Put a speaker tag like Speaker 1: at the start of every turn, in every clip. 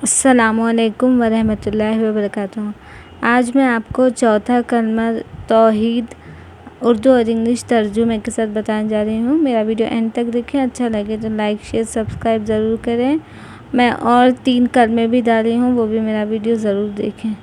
Speaker 1: अस्सलामुअलैकुम वरहमतुल्लाहि वबरकातुहू। आज मैं आपको चौथा कलमा तौहीद उर्दू और इंग्लिश तर्जुमे के साथ बताने जा रही हूँ। मेरा वीडियो एंड तक देखें, अच्छा लगे तो लाइक शेयर सब्सक्राइब ज़रूर करें। मैं और 3 कलमे भी डाली हूँ, वो भी मेरा वीडियो ज़रूर देखें।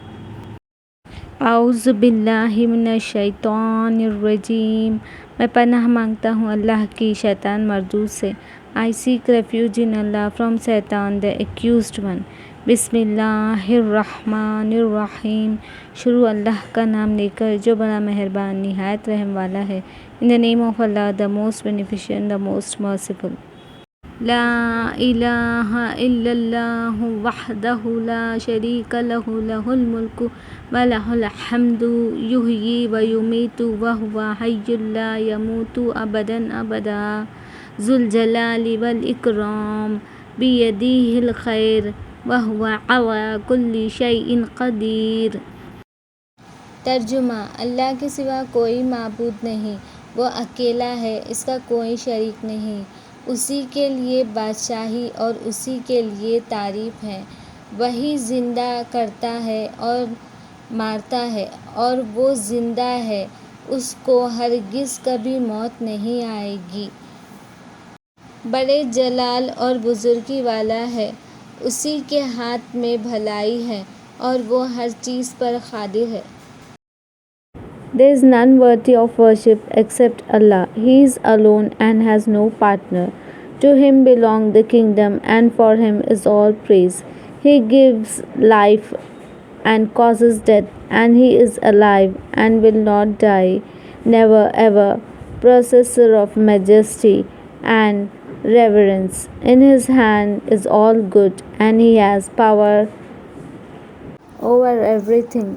Speaker 1: आऊज़ु बिल्लाहि मिनश शैतानिर रजीम। मैं पनाह मांगता हूँ अल्लाह की शैतान मरदूद से। आई seek refuge in Allah from शैतान द एक्यूज्ड वन। बिस्मिल्लाहिर्रहमानिर्रहीम। शुरू अल्लाह का नाम लेकर जो बड़ा मेहरबान निहायत रहम वाला है। In the name of Allah the most beneficent the most merciful. ला इलाहा इल्लल्लाहु वहदहु ला शरीक लहु लहुल मुल्कु व लहुल हम्दु युहयी व युमीतु व हुवा हय्युल ला यमूतु अबदन अबदा ज़ुल जलाली वल इकराम बियदिहिल खैर व हुवा अला कुल्ली शैइन कदीर। तर्जुमा: अल्लाह के सिवा कोई माबूद नहीं, वो अकेला है, इसका कोई शरीक नहीं। उसी के लिए बादशाही और उसी के लिए तारीफ़ है। वही ज़िंदा करता है और मारता है, और वो ज़िंदा है, उसको हरगिज़ कभी मौत नहीं आएगी। बड़े जलाल और बुज़ुर्गी वाला है, उसी के हाथ में भलाई है और वो हर चीज़ पर क़ादिर है। There is none worthy of worship except Allah. He is alone and has no partner. To him belong the kingdom and for him is all praise. He gives life and causes death, and he is alive and will not die, never ever. Possessor of majesty and reverence. In his hand is all good, and he has power over everything.